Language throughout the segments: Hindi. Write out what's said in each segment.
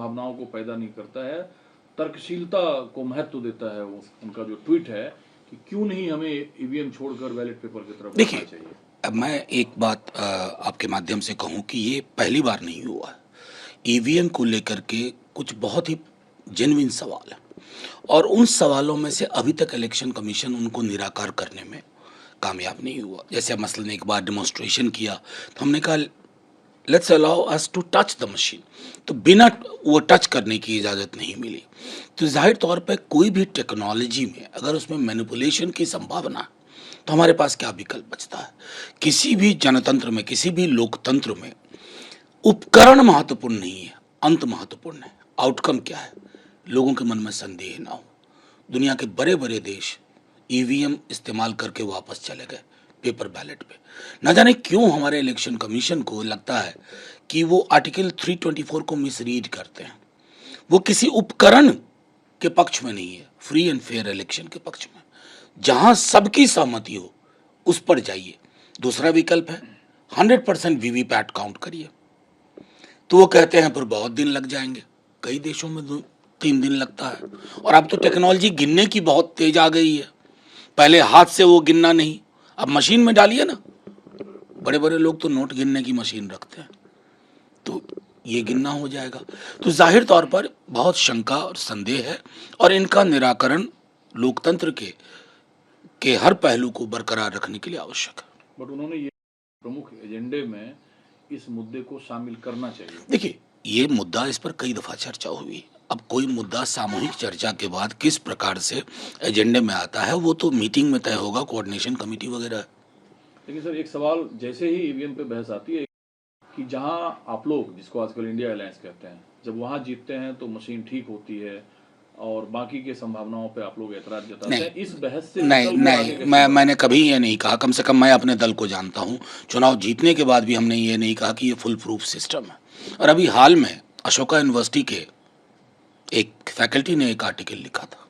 संभावनाओं को पैदा नहीं करता है, तर्कशीलता को महत्व देता है। उनका जो ट्वीट है कि क्यों नहीं हमें ईवीएम छोड़कर बैलेट पेपर की तरफ बढ़ना चाहिए। अब मैं एक बात आपके माध्यम से कहूं कि ये पहली बार नहीं हुआ। ईवीएम को लेकर के कुछ बहुत ही जेन्युइन सवाल है और उन सवालों में से अभी तक इलेक्शन कमीशन उनको निराकार करने में कामयाब नहीं हुआ। जैसे मसलन एक बार डेमोन्स्ट्रेशन किया तो हमने कहा let's allow us to touch the machine, तो बिना वो टच करने की इजाज़त नहीं मिली। तो जाहिर तौर पर कोई भी टेक्नोलॉजी में अगर उसमें मैनिपुलेशन की संभावना है तो हमारे पास क्या विकल्प बचता है। किसी भी जनतंत्र में, किसी भी लोकतंत्र में उपकरण महत्वपूर्ण नहीं है, अंत महत्वपूर्ण है। आउटकम क्या है, लोगों के मन में संदेह ना हो। दुनिया के बड़े बड़े देश ईवीएम इस्तेमाल करके वापस चले गए पेपर बैलेट पे। न जाने क्यों हमारे इलेक्शन कमीशन को लगता है कि वो आर्टिकल 324 को मिसरीड करते हैं। वो किसी उपकरण के पक्ष में नहीं है, फ्री एंड फेयर इलेक्शन के पक्ष में। जहां सबकी सहमति हो उस पर जाइए। दूसरा विकल्प है 100% वीवीपैट काउंट करिए। तो वो कहते हैं फिर बहुत दिन लग जाएंगे। कई देशों में 3 दिन लगता है। और अब तो टेक्नोलॉजी गिनने की बहुत तेज आ गई है। पहले हाथ से वो गिनना नहीं, अब मशीन में डालिए ना। बड़े बड़े लोग तो नोट गिनने की मशीन रखते हैं, तो ये गिनना हो जाएगा। तो जाहिर तौर पर बहुत शंका और संदेह है और इनका निराकरण लोकतंत्र के हर पहलू को बरकरार रखने के लिए आवश्यक है। बट उन्होंने ये प्रमुख एजेंडे में इस मुद्दे को शामिल करना चाहिए। देखिए, ये मुद्दा, इस पर कई दफा चर्चा हुई। अब कोई मुद्दा सामूहिक चर्चा के बाद किस प्रकार से एजेंडे में आता है वो तो मीटिंग में तय होगा, कोऑर्डिनेशन कमेटी वगैरह। लेकिन सर एक सवाल, जैसे ही ईवीएम पे बहस आती है कि जहां आप लोग, जिसको आजकल इंडिया अलायंस कहते हैं, जब वहां जीतते हैं तो मशीन ठीक होती है और बाकी के संभावनाओं पे आप लोग एतराज जताते हैं। इस बहस से नहीं, मैंने कभी ये नहीं कहा। कम से कम मैं अपने दल को जानता हूँ। चुनाव जीतने के बाद भी हमने ये नहीं कहा कि ये फुल प्रूफ सिस्टम है। और अभी हाल में अशोका यूनिवर्सिटी के एक फैकल्टी ने एक आर्टिकल लिखा था।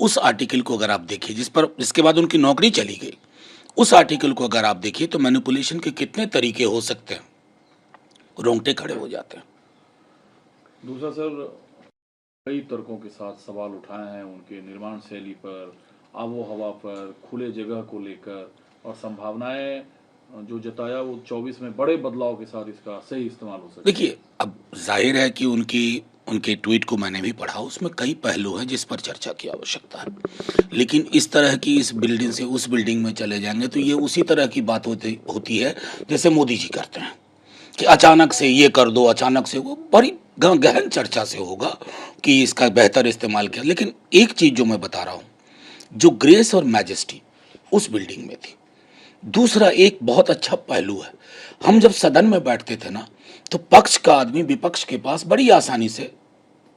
उस आर्टिकल को अगर आप देखिए, जिसके बाद उनकी नौकरी चली गई, उस आर्टिकल को अगर आप देखिए तो मैनिपुलेशन के कितने तरीके हो सकते हैं, रोंगटे खड़े हो जाते हैं। दूसरा सर, कई तर्कों के साथ सवाल उठाए हैं उनके निर्माण शैली पर, आबो हवा पर, खुले जगह को लेकर, और संभावनाएं जो जताया वो 24 में बड़े बदलाव के साथ इसका सही इस्तेमाल हो सके। देखिए, अब जाहिर है कि उनके ट्वीट को मैंने भी पढ़ा। उसमें कई पहलू हैं जिस पर चर्चा की आवश्यकता है। लेकिन इस तरह की इस बिल्डिंग से उस बिल्डिंग में चले जाएंगे तो ये उसी तरह की बात होती है जैसे मोदी जी करते हैं कि अचानक से ये कर दो, अचानक से वो। बड़ी गहन चर्चा से होगा कि इसका बेहतर इस्तेमाल किया। लेकिन एक चीज़ जो मैं बता रहा हूँ, जो ग्रेस और मैजेस्टी उस बिल्डिंग में थी। दूसरा एक बहुत अच्छा पहलू है, हम जब सदन में बैठते थे ना तो पक्ष का आदमी विपक्ष के पास बड़ी आसानी से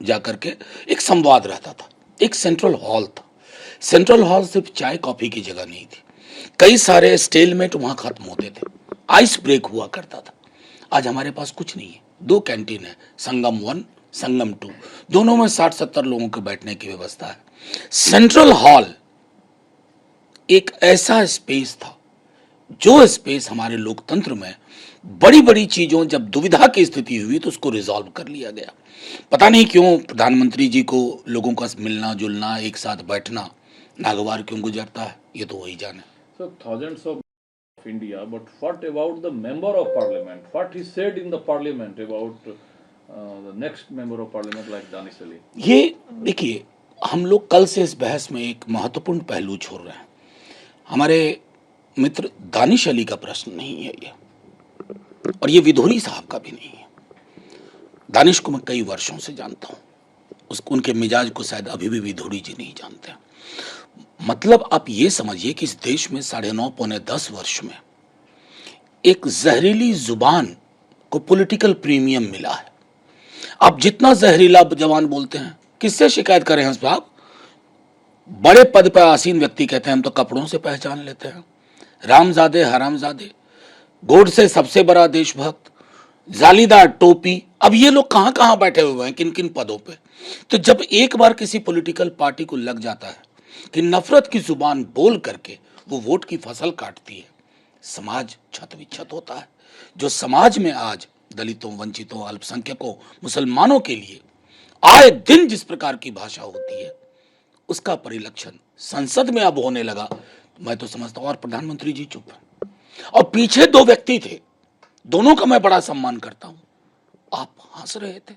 जाकर के एक संवाद रहता था। एक सेंट्रल हॉल था। सेंट्रल हॉल सिर्फ चाय कॉफी की जगह नहीं थी। कई सारे स्टेलमेट वहां खत्म होते थे, आइस ब्रेक हुआ करता था। आज हमारे पास कुछ नहीं है। 2 कैंटीन है, संगम 1, संगम 2, दोनों में 60-70 लोगों के बैठने की व्यवस्था है। सेंट्रल हॉल एक ऐसा स्पेस था, जो स्पेस हमारे लोकतंत्र में बड़ी बड़ी चीजों, जब दुविधा की स्थिति हुई तो उसको रिजॉल्व कर लिया गया। पता नहीं क्यों प्रधानमंत्री जी को लोगों का मिलना जुलना, एक साथ बैठना नागवार क्यों गुजरता है, ये तो वही जाने। So thousands of India, but what about the member of parliament? What he said in the parliament about the next member of parliament like Danish Ali? ये देखिए, हम लोग कल से इस बहस में एक महत्वपूर्ण पहलू छोड़ रहे हैं। हमारे मित्र दानिश अली का प्रश्न नहीं है ये, और ये विधोरी साहब का भी नहीं है। दानिश को मैं कई वर्षों से जानता हूँ, उनके मिजाज को शायद अभी भी विधोरी जी नहीं जानते हैं। मतलब आप ये समझिए कि इस देश में 9.5 पौने 10 वर्ष में एक जहरीली जुबान को पॉलिटिकल प्रीमियम मिला है। आप जितना जहरीला जबान बोलते हैं, किससे शिकायत करें हम साहब? बड़े पद पर आसीन व्यक्ति कहते हैं हम तो कपड़ों से पहचान लेते हैं। रामजादे, हरामजादे, गोडसे सबसे बड़ा देशभक्त, जालीदार टोपी। अब ये लोग कहां कहां बैठे हुए हैं, किन किन पदों पे। तो जब एक बार किसी पॉलिटिकल पार्टी को लग जाता है कि नफरत की जुबान बोल करके वो वोट की फसल काटती है, समाज छत विच्छत होता है। जो समाज में आज दलितों, वंचितों, अल्पसंख्यकों, मुसलमानों के लिए आए दिन जिस प्रकार की भाषा होती है, उसका परिलक्षण संसद में अब होने लगा। मैं तो समझता हूं, और प्रधानमंत्री जी चुप हैं। और पीछे दो व्यक्ति थे, दोनों का मैं बड़ा सम्मान करता हूं। आप हंस रहे थे,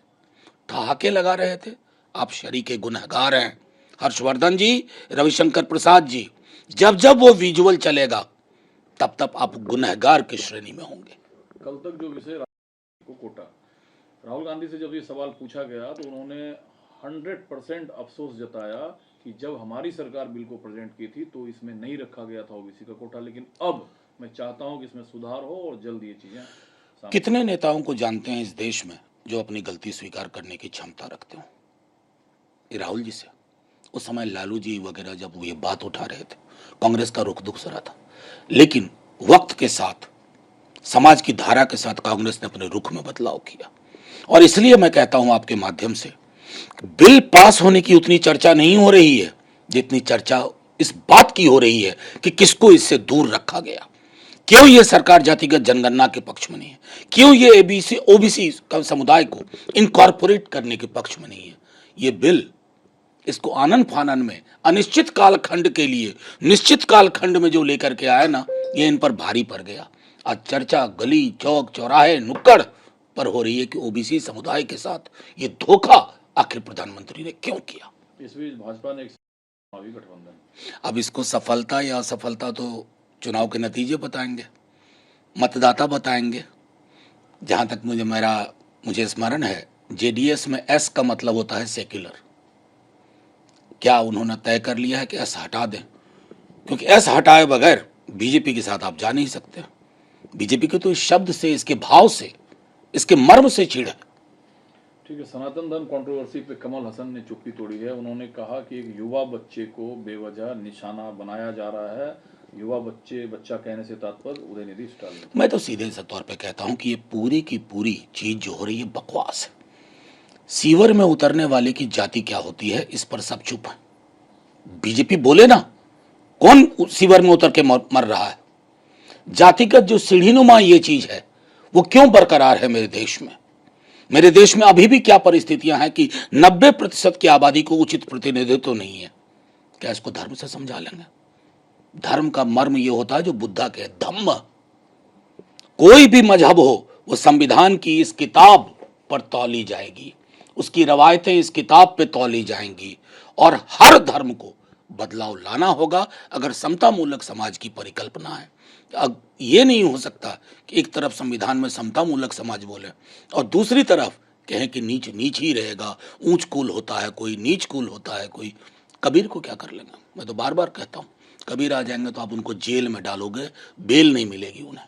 ठहाके लगा रहे थे, आप शरीके गुनहगार हैं। हर्षवर्धन जी, रविशंकर प्रसाद जी, जब जब वो विजुअल चलेगा तब तब आप गुनहगार की श्रेणी में होंगे। कल तक जो विषय को कोटा, राहुल गांधी से जब ये सवाल पूछा गया तो उन्होंने 100% अफसोस जताया कि जब हमारी सरकार बिल को प्रेजेंट की थी तो इसमें नहीं रखा गया था ओबीसी का कोटा, लेकिन अब मैं चाहता हूं कि इसमें सुधार हो और जल्द ये चीजें सामने। कितने नेताओं को जानते हैं इस देश में जो अपनी गलती स्वीकार करने की क्षमता रखते हो? ये राहुल जी से, उस समय लालू जी वगैरह जब वो ये बात उठा रहे थे, कांग्रेस का रुख दूसरा था। लेकिन वक्त के साथ, समाज की धारा के साथ कांग्रेस ने अपने रुख में बदलाव किया। और इसलिए मैं कहता हूं आपके माध्यम से, बिल पास होने की उतनी चर्चा नहीं हो रही है जितनी चर्चा इस बात की हो रही है कि किसको इससे दूर रखा गया। क्यों ये सरकार जातिगत जनगणना के पक्ष में नहीं है? क्यों ये एबीसी ओबीसी समुदाय को इनकॉर्पोरेट करने के पक्ष में नहीं है? ये बिल, इसको आनन फानन में अनिश्चित कालखंड के लिए निश्चित कालखंड में जो लेकर के आया ना, ये इन पर भारी पड़ गया। आज चर्चा गली चौक चौराहे नुक्कड़ पर हो रही है कि ओबीसी समुदाय के साथ ये धोखा आखिर प्रधानमंत्री ने क्यों किया। इस बीच भाजपा ने एक चुनावी गठबंधन, अब इसको सफलता या असफलता तो चुनाव के नतीजे बताएंगे, मतदाता बताएंगे। जहां तक मुझे स्मरण है, जेडीएस में एस का मतलब होता है सेक्युलर। क्या उन्होंने तय कर लिया है कि एस हटा दें? क्योंकि एस हटाए बगैर बीजेपी के साथ आप जा नहीं सकते। बीजेपी के तो इस शब्द से, इसके भाव से, इसके मर्म से चिढ़ है। ठीक है। सनातन धर्म कंट्रोवर्सी पे कमल हसन ने चुप्पी तोड़ी है। उन्होंने कहा कि एक युवा बच्चे को बेवजह निशाना बनाया जा रहा है। युवा बच्चा कहने से तात्पर्य उदयनिधि स्टालिन। मैं तो सीधे से तौर पे कहता हूं कि ये पूरी की पूरी चीज जो हो रही है बकवास है। सीवर में उतरने वाले की जाति क्या होती है, इस पर सब चुप है। बीजेपी बोले ना, कौन सीवर में उतर के मर रहा है? जातिगत जो सीढ़ीनुमा ये चीज है, वो क्यों बरकरार है मेरे देश में? मेरे देश में अभी भी क्या परिस्थितियां हैं कि 90% की आबादी को उचित प्रतिनिधित्व नहीं है। क्या इसको धर्म से समझा लेंगे? धर्म का मर्म यह होता है जो बुद्धा के धम्म। कोई भी मजहब हो, वो संविधान की इस किताब पर तौली जाएगी, उसकी रवायतें इस किताब पे तौली जाएंगी, और हर धर्म को बदलाव लाना होगा अगर समता मूलक समाज की परिकल्पना है। अब ये नहीं हो सकता कि एक तरफ संविधान में समता मूलक समाज बोले और दूसरी तरफ कहें कि नीच नीच ही रहेगा, ऊंच कुल होता है कोई, नीच कुल होता है कोई। कबीर को क्या कर लेंगे? मैं तो बार बार कहता हूं, कबीर आ जाएंगे तो आप उनको जेल में डालोगे, बेल नहीं मिलेगी उन्हें।